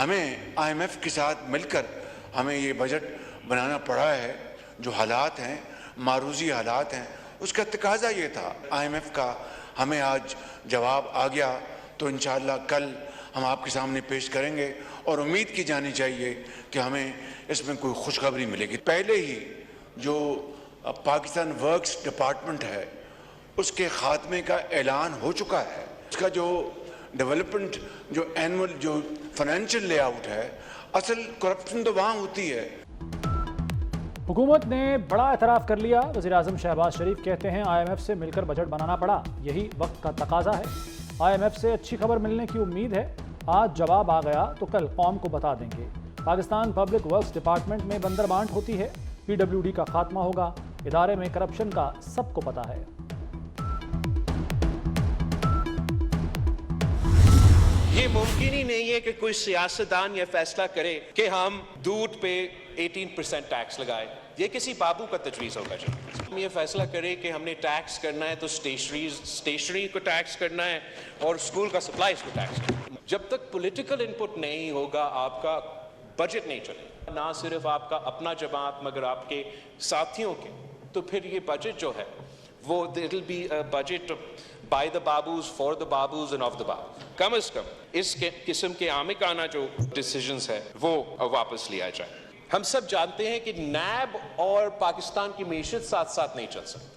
ہمیں IMF کے ساتھ مل کر ہمیں یہ بجٹ بنانا پڑا ہے. جو حالات ہیں، معروضی حالات ہیں، اس کا تقاضا یہ تھا. IMF کا ہمیں آج جواب آ گیا تو انشاءاللہ کل ہم آپ کے سامنے پیش کریں گے، اور امید کی جانی چاہیے کہ ہمیں اس میں کوئی خوشخبری ملے گی. پہلے ہی جو پاکستان ورکس ڈپارٹمنٹ ہے اس کے خاتمے کا اعلان ہو چکا ہے. اس کا جو ڈیولپمنٹ، جو اینول جو فائنینشیل لے آؤٹ ہے، اصل کرپشن تو وہاں ہوتی ہے. حکومت نے بڑا اعتراف کر لیا. وزیراعظم شہباز شریف کہتے ہیں IMF سے مل کر بجٹ بنانا پڑا، یہی وقت کا تقاضا ہے. IMF سے اچھی خبر ملنے کی امید ہے. آج جواب آ گیا تو کل قوم کو بتا دیں گے. پاکستان پبلک ورکس ڈپارٹمنٹ میں بندر بانٹ ہوتی ہے. PWD کا خاتمہ ہوگا. ادارے میں کرپشن کا سب کو پتا ہے. یہ ممکن ہی نہیں ہے کہ کوئی سیاستدان یہ فیصلہ کرے کہ ہم دودھ پہ 18% ٹیکس لگائے. یہ کسی بابو کا تجویز ہوگا. ہم یہ فیصلہ کرے کہ ہم نے ٹیکس کرنا ہے تو اسٹیشنری کو ٹیکس کرنا ہے اور اسکول کا سپلائز کو ٹیکس کرنا ہے. جب تک پولیٹیکل انپٹ نہیں ہوگا آپ کا بجٹ نہیں چلے گا. نہ صرف آپ کا اپنا جماعت مگر آپ کے ساتھیوں کے. تو پھر یہ بجٹ جو ہے وہ it'll be a budget by the babus, for the babus and of the babus. کم از کم اس قسم کے عامقانہ جو ڈیسیجنز ہے وہ واپس لیا جائے. ہم سب جانتے ہیں کہ نیب اور پاکستان کی معیشت ساتھ ساتھ نہیں چل سکتی.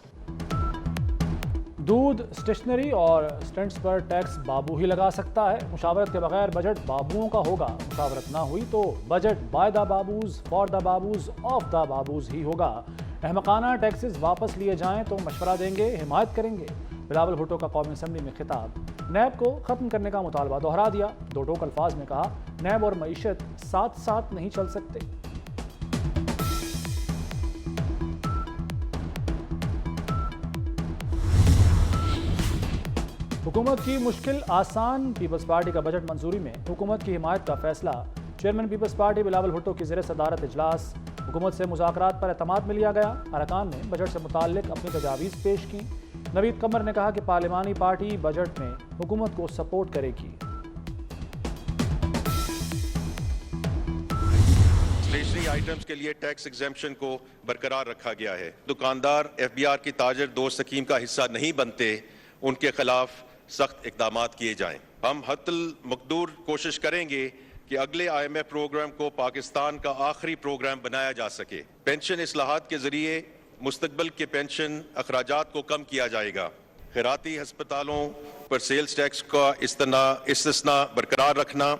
دودھ، اسٹیشنری اور اسٹینٹس پر ٹیکس بابو ہی لگا سکتا ہے. مشاورت کے بغیر بجٹ بابوؤں کا ہوگا. مشاورت نہ ہوئی تو budget by the babus, for the babus, of the babus ہی ہوگا. احمقانہ ٹیکسز واپس لیے جائیں تو مشورہ دیں گے، حمایت کریں گے. بلاول بھٹو کا قومی اسمبلی میں خطاب. نیب کو ختم کرنے کا مطالبہ دہرا دیا. دو ٹوک الفاظ میں کہا نیب اور معیشت ساتھ ساتھ نہیں چل سکتے. حکومت کی مشکل آسان. پیپلز پارٹی کا بجٹ منظوری میں حکومت کی حمایت کا فیصلہ. چیئرمین پیپلز پارٹی بلاول بھٹو کی زیر صدارت اجلاس. حکومت سے مذاکرات پر اعتماد مل لیا گیا. ارکان نے بجٹ سے متعلق اپنی تجاویز پیش کی. نوید قمر نے کہا کہ پارلیمانی پارٹی بجٹ میں حکومت کو سپورٹ کرے گی. اسٹیشنری آئٹمز کے لیے ٹیکس ایگزمپشن کو برقرار رکھا گیا ہے. دکاندار FBR کی تاجر دوست اسکیم کا حصہ نہیں بنتے، ان کے خلاف سخت اقدامات کیے جائیں. ہم حتی المقدور کوشش کریں گے کہ اگلے IMF پروگرام کو پاکستان کا آخری پروگرام بنایا جا سکے. پینشن اصلاحات کے ذریعے مستقبل کے پینشن اخراجات کو کم کیا جائے گا. خیراتی ہسپتالوں پر سیلز ٹیکس کا استثناء برقرار رکھنا.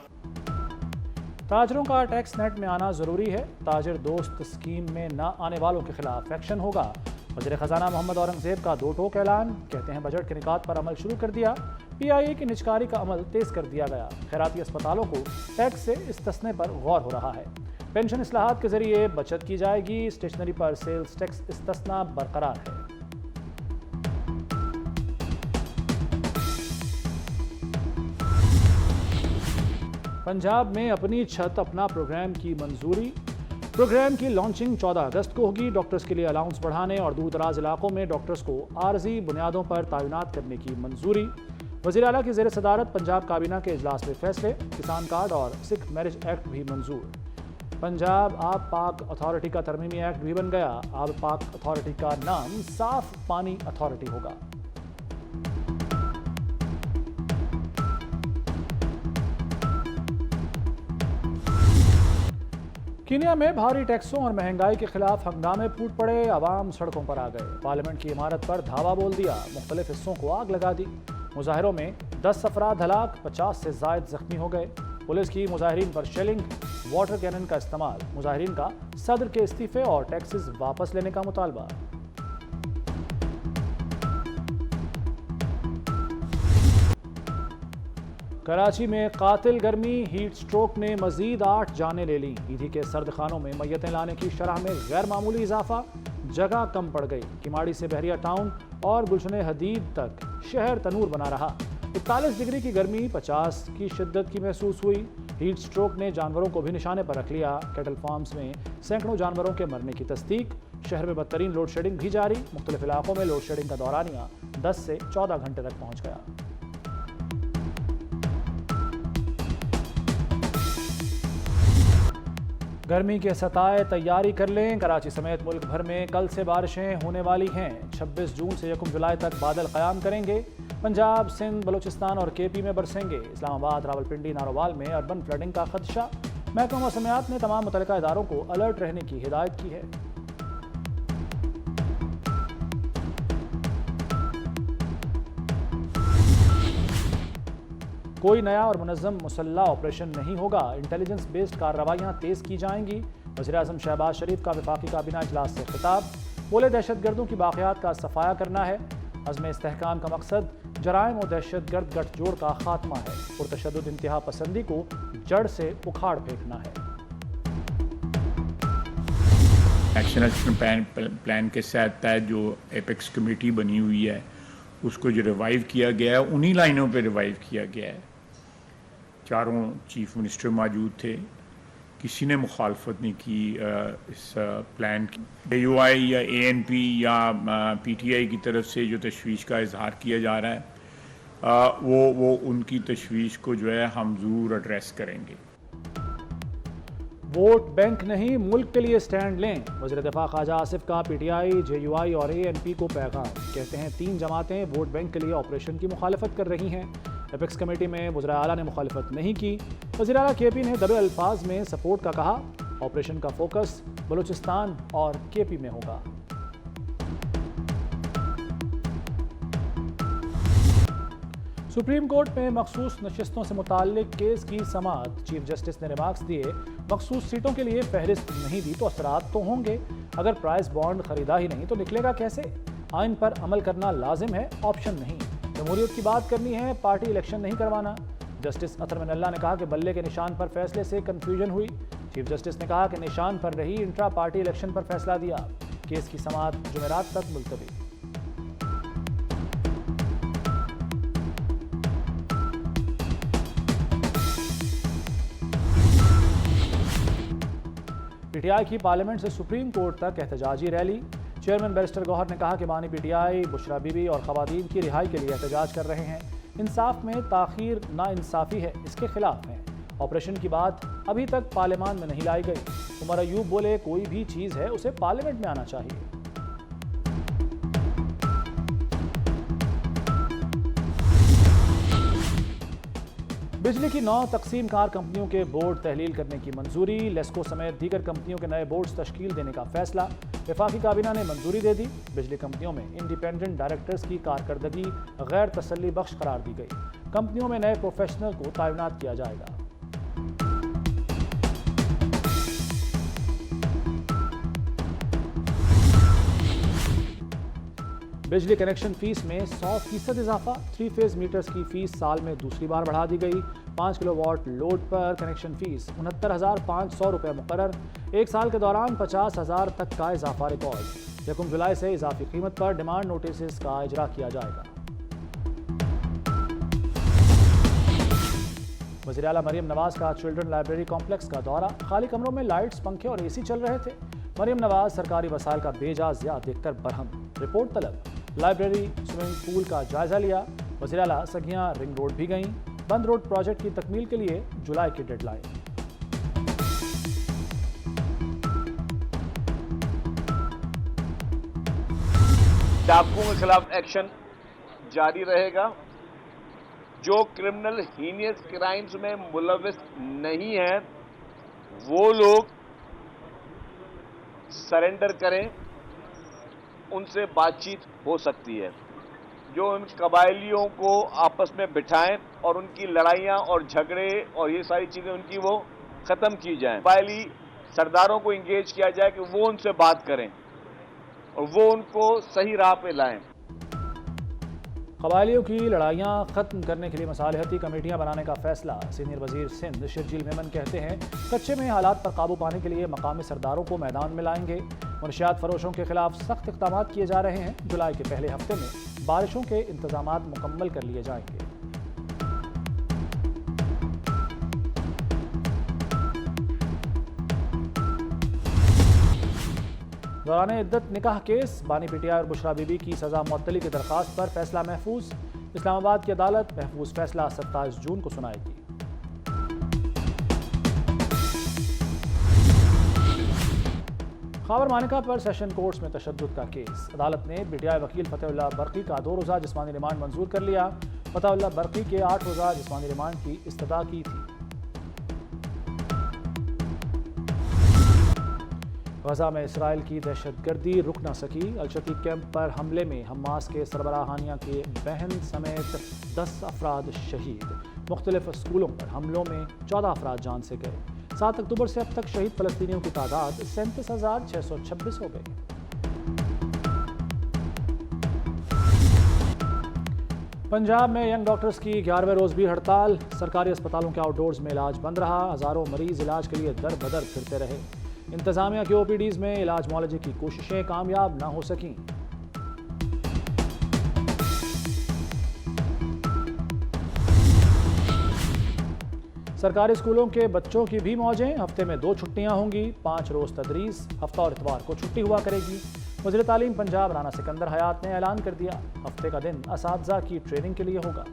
تاجروں کا ٹیکس نیٹ میں آنا ضروری ہے. تاجر دوست اسکیم میں نہ آنے والوں کے خلاف ایکشن ہوگا. وزیر خزانہ محمد اورنگزیب کا دو ٹوک اعلان. کہتے ہیں بجٹ کے نکات پر عمل شروع کر دیا. PIA کی نجکاری کا عمل تیز کر دیا گیا. خیراتی اسپتالوں کو ٹیکس سے استثناء پر غور ہو رہا ہے. پینشن اصلاحات کے ذریعے بچت کی جائے گی. اسٹیشنری پر سیلز ٹیکس استثناء برقرار ہے. پنجاب میں اپنی چھت اپنا پروگرام کی منظوری. پروگرام کی لانچنگ 14 اگست کو ہوگی. ڈاکٹرز کے لیے الاؤنس بڑھانے اور دور دراز علاقوں میں ڈاکٹرز کو عارضی بنیادوں پر تعینات کرنے کی منظوری. وزیر اعلیٰ کی زیر صدارت پنجاب کابینہ کے اجلاس میں فیصلے. کسان کارڈ اور سکھ میرج ایکٹ بھی منظور. پنجاب آب پاک اتھارٹی کا ترمیمی ایکٹ بھی بن گیا. آب پاک اتھارٹی کا نام صاف پانی اتھارٹی ہوگا. کینیا میں بھاری ٹیکسوں اور مہنگائی کے خلاف ہنگامے پھوٹ پڑے. عوام سڑکوں پر آ گئے. پارلیمنٹ کی عمارت پر دھاوا بول دیا. مختلف حصوں کو آگ لگا دی. مظاہروں میں 10 افراد ہلاک، 50 سے زائد زخمی ہو گئے. پولیس کی مظاہرین پر شیلنگ، واٹر کینن کا استعمال. مظاہرین کا صدر کے استعفے اور ٹیکسز واپس لینے کا مطالبہ. کراچی میں قاتل گرمی. ہیٹ سٹروک نے مزید 8 جانیں لے لیں. ایدھی کے سرد خانوں میں میتیں لانے کی شرح میں غیر معمولی اضافہ. جگہ کم پڑ گئی. کماڑی سے بحریہ ٹاؤن اور گلشن حدید تک شہر تنور بنا رہا. 41 ڈگری کی گرمی 50 کی شدت کی محسوس ہوئی. ہیٹ سٹروک نے جانوروں کو بھی نشانے پر رکھ لیا. کیٹل فارمز میں سینکڑوں جانوروں کے مرنے کی تصدیق. شہر میں بدترین لوڈ شیڈنگ بھی جاری. مختلف علاقوں میں لوڈ شیڈنگ کا دورانیہ 10 سے 14 گھنٹے تک پہنچ گیا. گرمی کے ستائے تیاری کر لیں، کراچی سمیت ملک بھر میں کل سے بارشیں ہونے والی ہیں۔ 26 جون سے 1 جولائی تک بادل قیام کریں گے۔ پنجاب، سندھ، بلوچستان اور کے پی میں برسیں گے۔ اسلام آباد، راولپنڈی، نارووال میں اربن فلڈنگ کا خدشہ۔ محکمہ موسمیات نے تمام متعلقہ اداروں کو الرٹ رہنے کی ہدایت کی ہے۔ کوئی نیا اور منظم مسلح آپریشن نہیں ہوگا، انٹیلیجنس بیسڈ کارروائیاں تیز کی جائیں گی۔ وزیراعظم شہباز شریف کا وفاقی کابینہ اجلاس سے خطاب، بولے دہشت گردوں کی باقیات کا صفایا کرنا ہے۔ عزم استحکام کا مقصد جرائم و دہشت گرد گٹھ جوڑ کا خاتمہ ہے، پرتشدد انتہا پسندی کو جڑ سے اکھاڑ پھینکنا ہے۔ ایکشن پلان کے تحت جو ایپیکس کمیٹی بنی ہوئی ہے اس کو جو ریوائیو کیا گیا ہے انہی لائنوں پہ ریوائیو کیا گیا ہے۔ چاروں چیف منسٹر موجود تھے، کسی نے مخالفت نہیں کی اس پلان کی۔ اے یو آئی یا اے این پی یا پی ٹی آئی کی طرف سے جو تشویش کا اظہار کیا جا رہا ہے وہ ان کی تشویش کو جو ہے ہم ضرور ایڈریس کریں گے۔ ووٹ بینک نہیں، ملک کے لیے سٹینڈ لیں، وزیر دفاع خواجہ آصف کا P T I, J you آئی اور اے این پی کو پیغام۔ کہتے ہیں 3 جماعتیں ووٹ بینک کے لیے آپریشن کی مخالفت کر رہی ہیں۔ ایپیکس کمیٹی میں وزراء اعلیٰ نے مخالفت نہیں کی۔ وزیر اعلیٰ کے پی نے دبے الفاظ میں سپورٹ کا کہا، آپریشن کا فوکس بلوچستان اور کے پی میں ہوگا۔ سپریم کورٹ میں مخصوص نشستوں سے متعلق کیس کی سماعت، چیف جسٹس نے ریمارکس دیے، مخصوص سیٹوں کے لیے فہرست نہیں دی تو اثرات تو ہوں گے، اگر پرائز بانڈ خریدا ہی نہیں تو نکلے گا کیسے؟ آئین پر عمل کرنا لازم ہے، آپشن نہیں۔ جمہوریت کی بات کرنی ہے، پارٹی الیکشن نہیں کروانا۔ جسٹس اطہر من اللہ نے کہا کہ بلے کے نشان پر فیصلے سے کنفیوژن ہوئی۔ چیف جسٹس نے کہا کہ نشان پر رہی، انٹرا پارٹی الیکشن پر فیصلہ دیا۔ کیس کی سماعت جمعرات تک ملتوی۔ پی ٹی آئی کی پارلیمنٹ سے سپریم کورٹ تک احتجاجی ریلی، چیئرمین بیرسٹر گوہر نے کہا کہ بانی P T I Bushra be be اور خواتین کی رہائی کے لیے احتجاج کر رہے ہیں، انصاف میں تاخیر ناانصافی ہے، اس کے خلاف ہیں۔ آپریشن کی بات ابھی تک پارلیمان میں نہیں لائی گئی۔ عمر ایوب بولے کوئی بھی چیز ہے اسے پارلیمنٹ میں آنا چاہیے۔ بجلی کی 9 تقسیم کار کمپنیوں کے بورڈ تحلیل کرنے کی منظوری، لیسکو سمیت دیگر کمپنیوں کے نئے بورڈز تشکیل دینے کا فیصلہ، وفاقی کابینہ نے منظوری دے دی۔ بجلی کمپنیوں میں انڈیپینڈنٹ ڈائریکٹرز کی کارکردگی غیر تسلی بخش قرار دی گئی۔ کمپنیوں میں نئے پروفیشنل کو تعینات کیا جائے گا۔ بجلی کنیکشن فیس میں 100% اضافہ، 3 فیز میٹرز کی فیس سال میں دوسری بار بڑھا دی گئی۔ 5 کلو واٹ لوڈ پر کنیکشن فیس 69,500 روپے مقرر، 1 سال کے دوران 50,000 تک کا اضافہ ریکارڈ۔ 1 جولائی سے اضافی قیمت پر ڈیمانڈ نوٹسز کا اجرا کیا جائے گا۔ وزیر اعلیٰ مریم نواز کا چلڈرن لائبریری کمپلیکس کا دورہ، خالی کمروں میں لائٹس، پنکھے اور اے سی چل رہے تھے۔ مریم نواز سرکاری وسائل کا بے جا ضیاع دیکھ کر برہم، رپورٹ طلب۔ لائبریری، سوئمنگ پول کا جائزہ لیا۔ وزیر اعلیٰ سگیاں رنگ روڈ بھی گئیں۔ بند روڈ پروجیکٹ کی تکمیل کے لیے جولائی کی ڈیڈ لائن۔ ڈاکوؤں کے خلاف ایکشن جاری رہے گا۔ جو کرمنل ہینیس کرائمز میں ملوث نہیں ہیں وہ لوگ سرنڈر کریں، ان سے بات چیت ہو سکتی ہے۔ جو ان قبائلیوں کو آپس میں بٹھائیں اور ان کی لڑائیاں اور جھگڑے اور یہ ساری چیزیں ان کی وہ ختم کی جائیں۔ قبائلی سرداروں کو انگیج کیا جائے کہ وہ ان سے بات کریں اور وہ ان کو صحیح راہ پہ لائیں۔ قبائلیوں کی لڑائیاں ختم کرنے کے لیے مصالحتی کمیٹیاں بنانے کا فیصلہ، سینئر وزیر سندھ شرجیل میمن کہتے ہیں کچے میں حالات پر قابو پانے کے لیے مقامی سرداروں کو میدان میں لائیں گے۔ منشیات فروشوں کے خلاف سخت اقدامات کیے جا رہے ہیں۔ جولائی کے پہلے ہفتے میں بارشوں کے انتظامات مکمل کر لیے جائیں گے۔ دوران عدت نکاح کیس، بانی پی ٹی آئی اور بشرا بی بی کی سزا معطلی کی درخواست پر فیصلہ محفوظ۔ اسلام آباد کی عدالت محفوظ فیصلہ 27 جون کو سنائے گی۔ خاور مانکا پر سیشن کورٹس میں تشدد کا کیس، عدالت نے پی ٹی آئی وکیل فتح اللہ برقی کا 2 روزہ جسمانی ریمانڈ منظور کر لیا۔ فتح اللہ برقی کے 8 روزہ جسمانی ریمانڈ کی استدعا کی تھی۔ غزہ میں اسرائیل کی دہشت گردی رک نہ سکی، الشتیب کیمپ پر حملے میں حماس کے سربراہ ہانیہ کے بہن سمیت 10 افراد شہید۔ مختلف اسکولوں پر حملوں میں 14 افراد جان سے گئے۔ 7 اکتوبر سے اب تک شہید فلسطینیوں کی تعداد 37,626 ہو گئی۔ پنجاب میں ینگ ڈاکٹرز کی 11ویں روز بھی ہڑتال، سرکاری اسپتالوں کے آؤٹ ڈورز میں علاج بند رہا، ہزاروں مریض علاج کے لیے در بدر پھرتے رہے۔ انتظامیہ کے او پی ڈیز میں علاج معالجے کی کوششیں کامیاب نہ ہو سکیں۔ سرکاری اسکولوں کے بچوں کی بھی موجیں، ہفتے میں 2 چھٹیاں ہوں گی، 5 روز تدریس، ہفتہ اور اتوار کو چھٹی ہوا کرے گی۔ وزیر تعلیم پنجاب رانا سکندر حیات نے اعلان کر دیا، ہفتے کا دن اساتذہ کی ٹریننگ کے لیے ہوگا۔